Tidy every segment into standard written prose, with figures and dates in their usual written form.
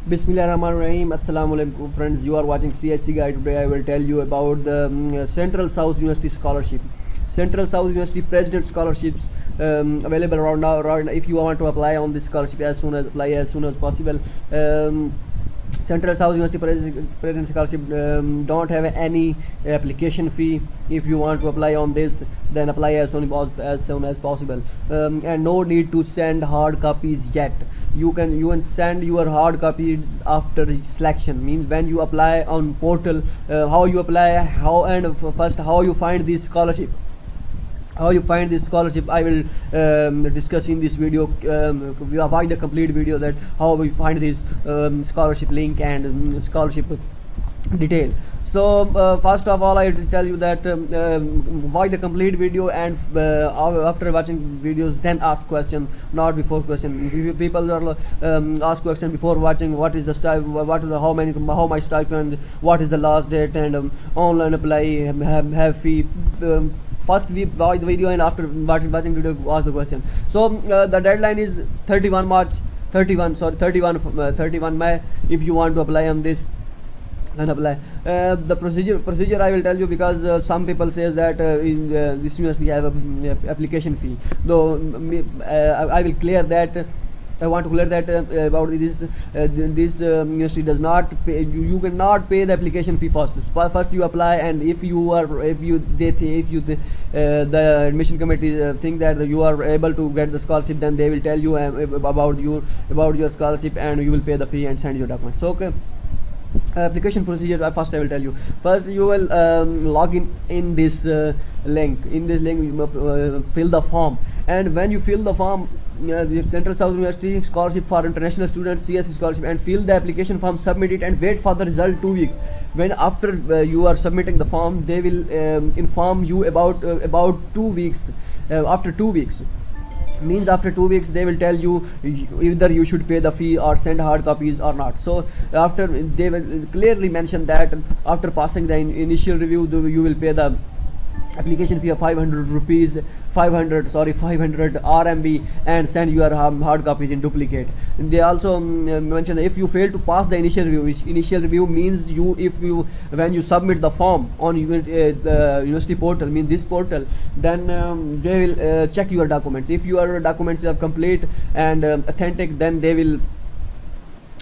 Bismillahirrahmanirrahim. Assalamu alaikum friends. You are watching CSC Guide. Today I will tell you about the Central South University Scholarship. Central South University President Scholarships available around now. If you want to apply on this scholarship as soon as possible. Central South University President Scholarship don't have any application fee. If you want to apply on this, then apply as soon as possible, and no need to send hard copies yet. You can send your hard copies after selection. Means when you apply on portal, how you apply, how you find this scholarship. I will discuss in this video. We have watched the complete video that how we find this scholarship link and scholarship detail. So first of all, I will tell you that watch the complete video, and after watching videos then ask question, not before question. If people are ask question before watching what is the how much stipend, what is the last date, and online apply, have fee. First we watch the video, and after watching video ask the question. So the deadline is 31 May. If you want to apply on this, then apply. The procedure I will tell you, because some people says that this university have a application fee. Though I will clear that. I want to clear that about this. This university does not pay. You cannot pay the application fee first. First you apply, and if the admission committee think that you are able to get the scholarship, then they will tell you about your scholarship, and you will pay the fee and send your documents. So okay. Application procedure, first I will tell you. First you will log in this link. In this link you fill the form, and when you fill the form, the Central South University Scholarship for International Students CSC Scholarship, and fill the application form, submit it, and wait for the result 2 weeks. When after you are submitting the form, they will inform you about 2 weeks. After 2 weeks, means after 2 weeks they will tell you either you should pay the fee or send hard copies or not. So after, they will clearly mention that after passing the initial review, you will pay the application fee of 500 RMB, and send your hard copies in duplicate. And they also mention that if you fail to pass the initial review means when you submit the form on the university portal, means this portal, then they will check your documents. If your documents are complete and authentic, then they will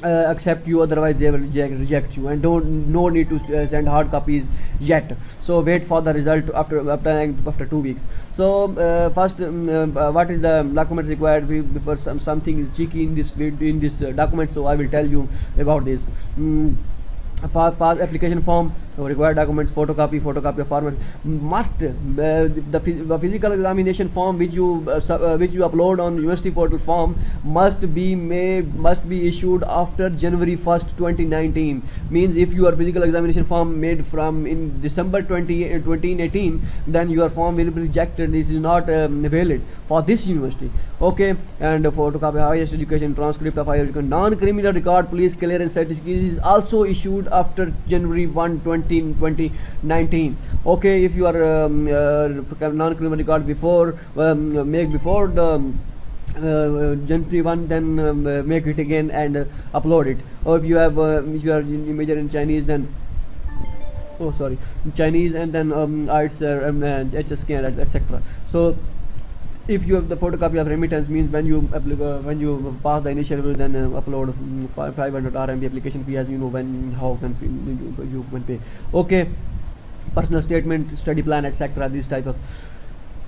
accept you, otherwise they will reject you, and no need to send hard copies yet. So wait for the result after 2 weeks. So first, what is the document required before something is cheeky in this document, so I will tell you about this. Pass application form, required documents, photocopy of format. Must the physical examination form which you upload on university portal form must be issued after January 1st 2019. Means if your physical examination form made from in December 2018, then your form will be rejected. This is not valid for this university. Okay. And photocopy highest education, transcript of higher education, non-criminal record, police clearance certificate is also issued after January 1, 2019. Okay. If you are non-criminal record make before the January 1, then make it again and upload it. Or if you have if you are major in Chinese, then Chinese, and then IELTS, HSK, etc. So if you have the photocopy of remittance, means when you pass the initial review, then upload 500 RMB application fee, as you know how you can pay. Okay. Personal statement, study plan, etc. This type of,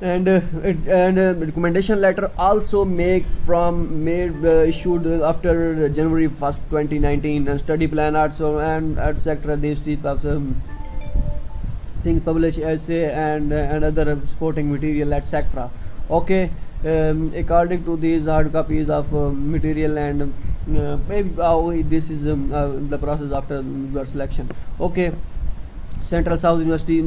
and recommendation letter also issued after January 1st 2019, and study plan also, and etc. These type of things, publish essay and other sporting material, etc. Okay. According to these hard copies of material, and maybe this is the process after your selection. Okay. Central South University,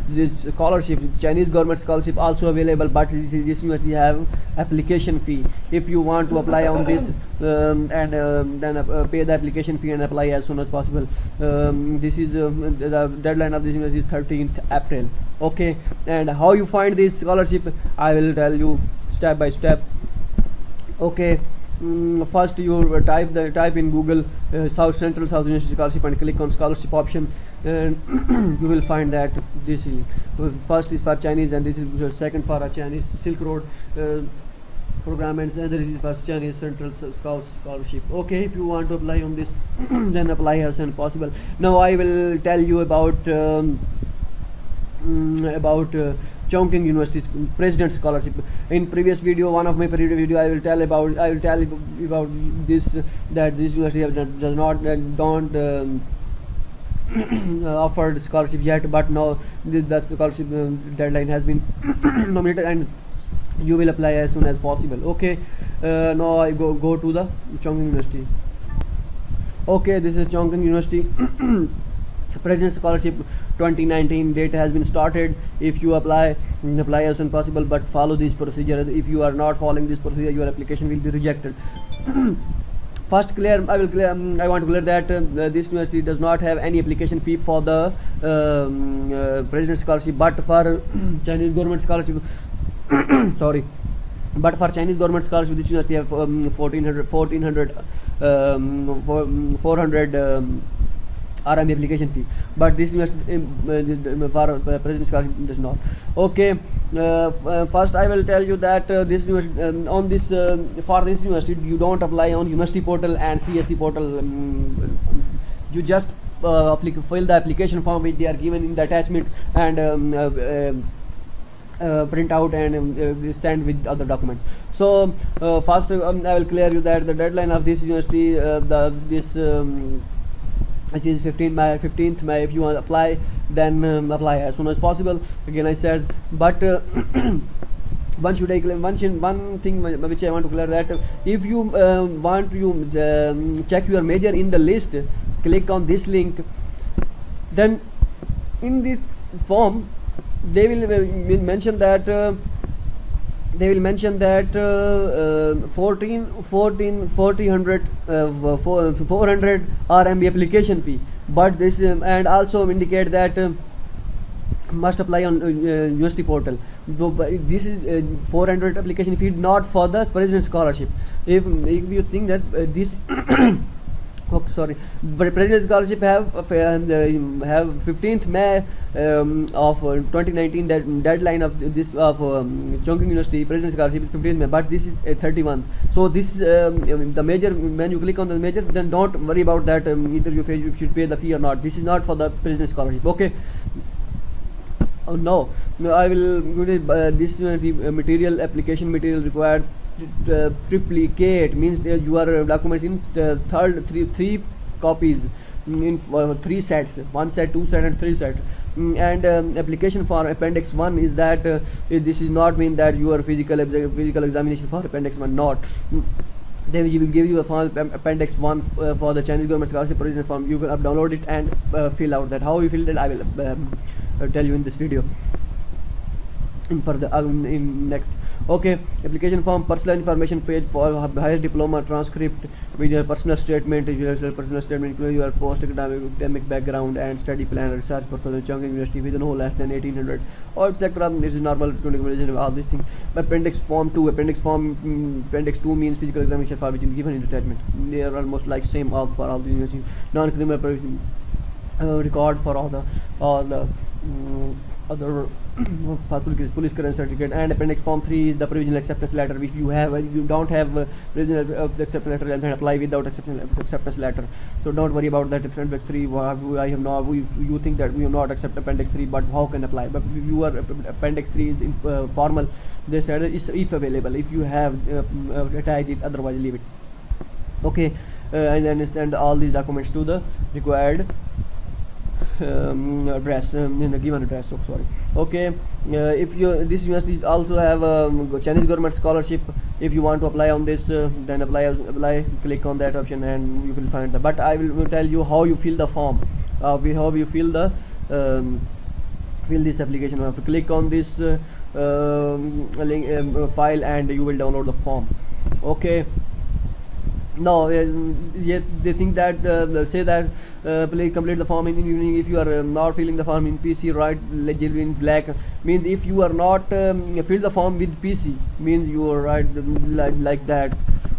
this scholarship, Chinese government scholarship also available, but this university have application fee. If you want to apply on this, and then pay the application fee and apply as soon as possible. This is the deadline of this university is 13th April. Okay. And how you find this scholarship, I will tell you step by step. Okay. First you type in Google South Central South University Scholarship and click on scholarship option, and you will find that this is first is for Chinese, and this is second for a Chinese Silk Road program, and there is first Chinese Central Scholarship. Okay, if you want to apply on this, then apply as soon as possible. Now I will tell you about Chongqing University's President Scholarship. In previous video, one of my previous video, I will tell about this, that this university does not don't offered scholarship yet, but now the scholarship deadline has been nominated, and you will apply as soon as possible. Okay, now I go to the Chongqing University. Okay, this is Chongqing University President Scholarship 2019. Date has been started. If you apply as soon as possible, but follow this procedure. If you are not following this procedure, your application will be rejected. First, I want to clear that this university does not have any application fee for the President Scholarship, but for Chinese government scholarship sorry, but for Chinese government scholarship, this university have 400 RMB application fee, but this university for President Scholarship does not. Okay, first I will tell you that this on this for this university, you don't apply on university portal and CSC portal. You just fill the application form which they are given in the attachment, and print out and send with other documents. So first I will clear you that the deadline of this university, which is 15th May. If you want to apply, then apply as soon as possible. Again I said, but one thing which I want to clear, that if you want to check your major in the list, click on this link. Then in this form they will mention that 400 RMB application fee, but this and also indicate that must apply on university portal. Though this is 400 application fee, not for the President Scholarship. If you think that this oh, sorry, but President Scholarship have 15th May of 2019, that deadline of this of Chongqing University President Scholarship is 15th May, but this is 31. So this the major, when you click on the major, then don't worry about that, either you should pay the fee or not. This is not for the President Scholarship. Okay. Oh, no, I will this material, application material required triplicate, means your documents in three copies in 3 sets, 1 set, 2 set and 3 set. And application for appendix 1 is that this is not mean that your physical examination for appendix 1, not. Then we will give you a form, appendix 1 for the Chinese government scholarship provisional form. You will download it and fill out that. How you fill it, I will tell you in this video in further in next. Okay, application form, personal information page for higher diploma transcript with your personal statement, including your post-academic background and study plan, research purpose of Chongqing University with no less than 1800 or etc. This is normal all these things. Appendix form 2, appendix 2 means physical examination for which is given in the attachment. They are almost like same for all the universities. Non-criminal record for all the other police clearance certificate. And appendix form 3 is the provisional acceptance letter. If you don't have provisional acceptance letter, then apply without acceptance letter. So don't worry about that. Appendix 3, I have not. You think that we have not accept appendix 3, but how can apply? But if you are appendix 3 is formal, they said it's if available. If you have attach it, otherwise leave it. Okay, and understand all these documents to the required address, in the given address. So sorry. Okay, if this university also have Chinese government scholarship. If you want to apply on this, then apply. Click on that option and you will find that. But I will tell you how you fill the form. How you fill the fill this application. You have to click on this link, file, and you will download the form. Okay. No, yet they think that say that please complete the form in evening. If you are not filling the form in PC, write legible in black. Means if you are not fill the form with PC, means you are right like that.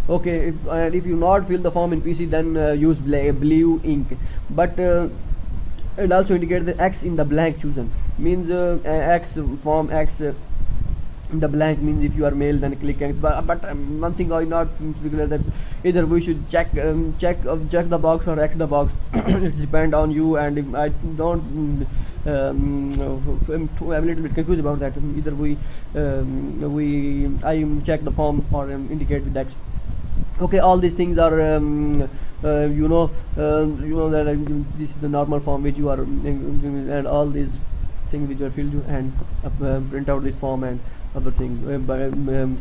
Okay, if you not fill the form in PC, then use blue ink. But and also indicate the X in the blank chosen, means X form X in the blank means if you are male then click X. But one thing I not particular that either we should check the box or X the box. It's depend on you, and if I don't I'm a little bit confused about that. Either I check the form or indicate with X. Okay, all these things are you know that this is the normal form which you are and all these things which are filled you, and print out this form and other things. But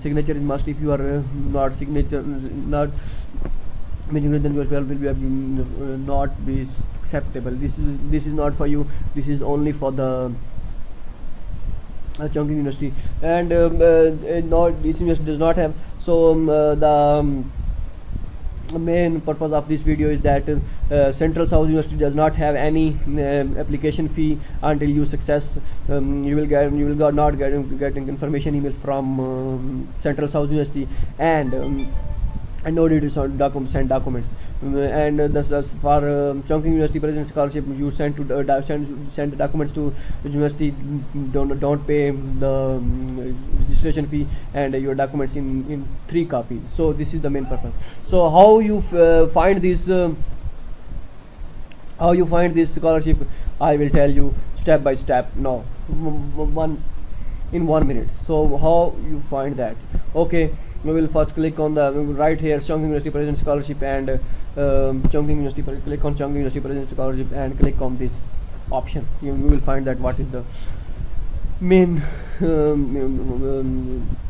signature is must. If you are not signature not meaning, then your 12 will be not be acceptable. This is not for you. This is only for the Chongqing University, and not this university does not have. So the main purpose of this video is that Central South University does not have any application fee until you success. You will not getting information email from Central South University, and no need to send documents. And this as for Chongqing University President Scholarship, you send the documents to the university. Don't pay the registration fee, and your documents in 3 copies. So this is the main purpose. So how you find this scholarship, I will tell you step by step now, in 1 minute. So how you find that? Okay, we will first click on the right here Chongqing University President Scholarship, and Chongqing University, click on Chongqing University President Scholarship and click on this option. You will find that what is the main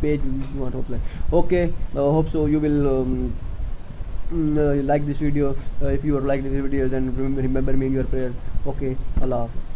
page which you want to apply. Okay, hope so you will like this video. If you are like this video, then remember me in your prayers. Okay, Allah Hafiz.